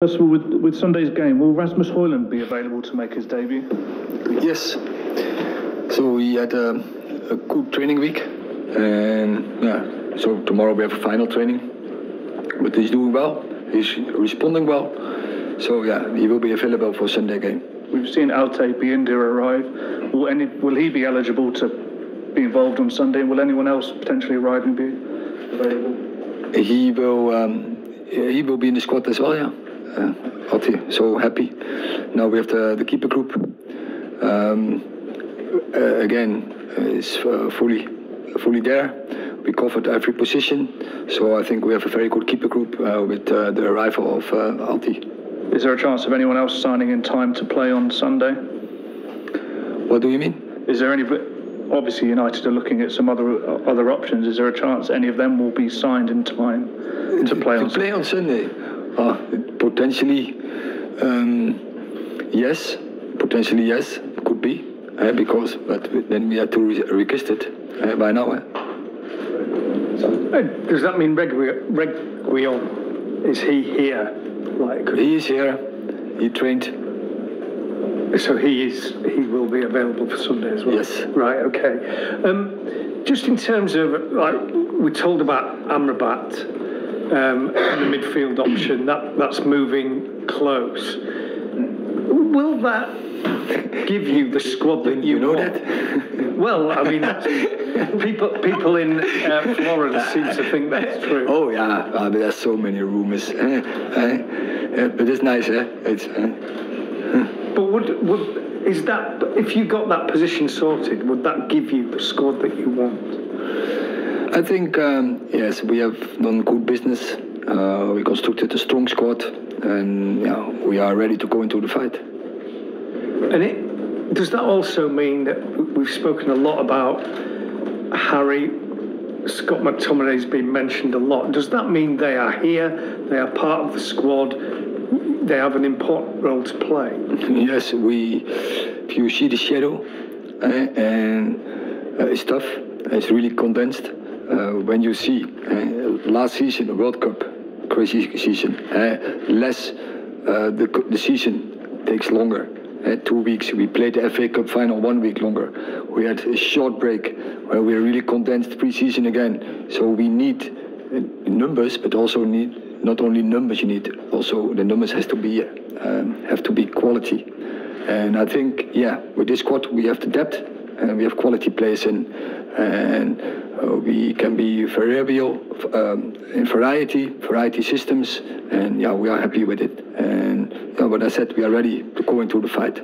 First of all, with Sunday's game, will Rasmus Højlund be available to make his debut? Yes. So he had a good training week, and so tomorrow we have a final training. But he's doing well. He's responding well. So he will be available for Sunday game. We've seen Altay Binder arrive. Will he be eligible to be involved on Sunday? Will anyone else potentially arrive and be available? He will be in the squad as well. Yeah. So happy. Now we have the keeper group. Again, is fully there. We covered every position, so I think we have a very good keeper group with the arrival of Alti. Is there a chance of anyone else signing in time to play on Sunday? What do you mean? Is there any? Obviously, United are looking at some other options. Is there a chance any of them will be signed in time to play on Sunday? Potentially, yes. Potentially, yes. Could be, but then we have to request it by now. Does that mean Reguilon, is he here? He is here. He trained. So he will be available for Sunday as well? Yes. Right, okay. Just in terms of, we're told about Amrabat, and the midfield option, that's moving close. Will that give you the squad that you know want? That? Well, I mean, people in Florence seem to think that's true. Oh yeah, but there's so many rumours. But it's nice, But is that, if you got that position sorted, would that give you the squad that you want? I think yes, we have done good business. We constructed a strong squad, and we are ready to go into the fight. And does that also mean that we've spoken a lot about Harry, Scott McTominay's been mentioned a lot. Does that mean they are here, they are part of the squad, they have an important role to play? Yes, if you see the shadow, and it's tough, it's really condensed. When you see last season, World Cup, crazy season, the season takes longer. 2 weeks, we played the FA Cup final 1 week longer. We had a short break where we really condensed pre-season again. So we need numbers, but also need not only numbers. You need also the numbers have to be quality. And I think with this squad we have the depth and we have quality players in, and we can be variable in variety systems, and we are happy with it. And what I said, we are ready to go into the fight.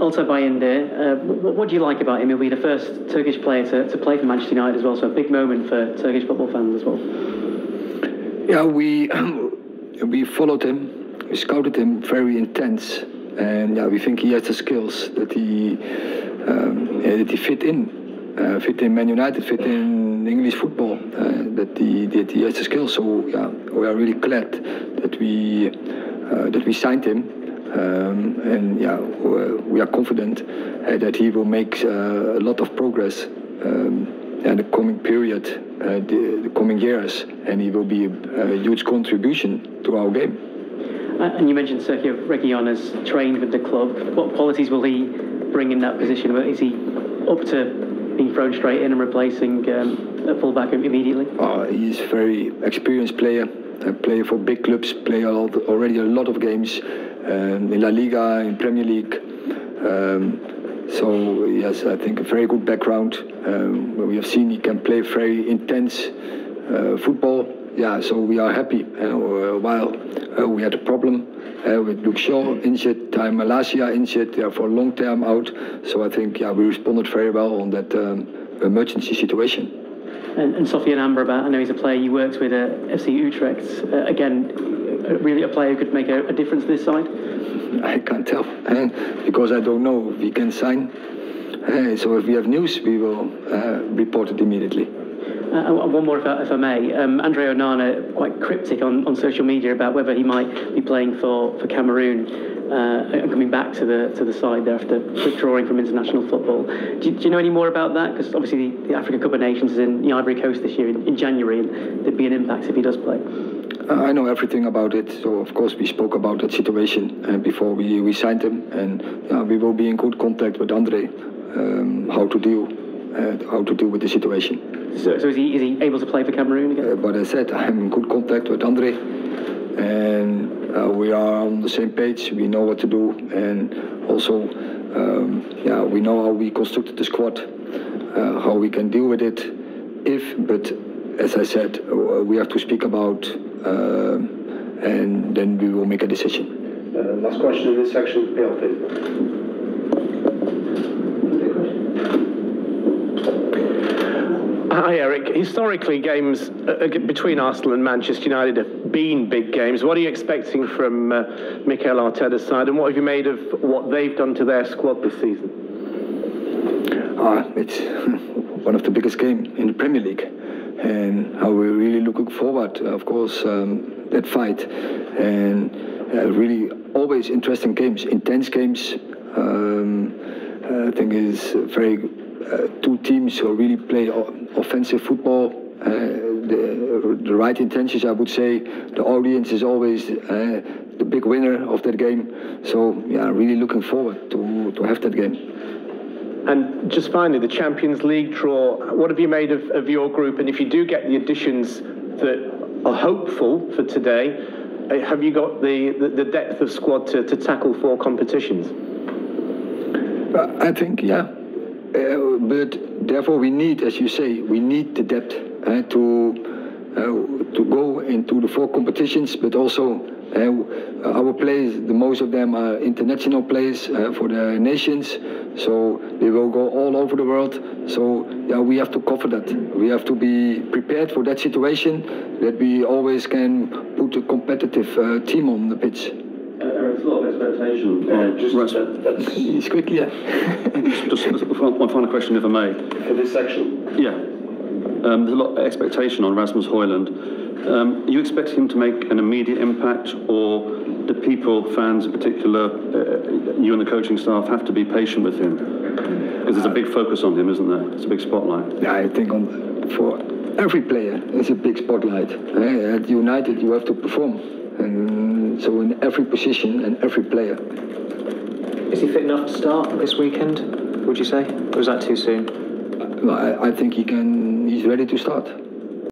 Also Bayinde, what do you like about him? He'll be the first Turkish player to play for Manchester United as well, so a big moment for Turkish football fans as well. Yeah, we followed him, we scouted him very intense, and we think he has the skills that he fit in Man United, fit in English football, that he has the skills. So we are really glad that we signed him, and we are confident that he will make a lot of progress in the coming period, the coming years, and he will be a huge contribution to our game. And you mentioned Sergio Reguilon has trained with the club. What qualities will he bring in that position? Is he up to being thrown straight in and replacing a fullback immediately? He's a very experienced player. A player for big clubs, play already a lot of games in La Liga, in Premier League. So yes, I think a very good background. We have seen he can play very intense football. So we are happy. While we had a problem with Luke Shaw injured, Time Malasia injured, for a long time out. So I think we responded very well on that emergency situation. And Sofian Amrabat, I know he's a player you worked with at FC Utrecht. Again, really a player who could make a difference this side? I can't tell, because I don't know if we can sign. So if we have news, we will report it immediately. One more, if I may. Andre Onana, quite cryptic on social media about whether he might be playing for Cameroon and coming back to the side there after withdrawing from international football. Do you know any more about that? Because obviously the Africa Cup of Nations is in the Ivory Coast this year in January, and there'd be an impact if he does play. I know everything about it, so of course we spoke about that situation before we signed him, and we will be in good contact with Andre how to deal with the situation. So is he able to play for Cameroon again? But I said I'm in good contact with Andre, and we are on the same page. We know what to do, and also we know how we constructed the squad, how we can deal with it. But as I said, we have to speak about, and then we will make a decision. Last question in this section, PLP. Hi Eric, historically games between Arsenal and Manchester United have been big games. What are you expecting from Mikel Arteta's side, and what have you made of what they've done to their squad this season? It's one of the biggest games in the Premier League, and how we're really looking forward, of course, that fight, and really always interesting games, intense games. I think it's very two teams who really play offensive football, the right intentions, I would say. The audience is always the big winner of that game. So, really looking forward to have that game. And just finally, the Champions League draw, what have you made of your group? And if you do get the additions that are hopeful for today, have you got the depth of squad to tackle 4 competitions? I think, but therefore we need, as you say, we need the depth to go into the 4 competitions, but also our players, the most of them are international players for the nations, so they will go all over the world. So we have to cover that. We have to be prepared for that situation, that we always can put a competitive team on the pitch. There's a lot of expectation. It's quick, Just one final question, if I may. For this section? Yeah. There's a lot of expectation on Rasmus Højlund. Are you expecting him to make an immediate impact, or do people, fans in particular, you and the coaching staff, have to be patient with him? Because there's a big focus on him, isn't there? It's a big spotlight. I think for every player, it's a big spotlight. At United, you have to perform. And so in every position and every player. Is he fit enough to start this weekend, would you say? Or is that too soon? I think he's ready to start.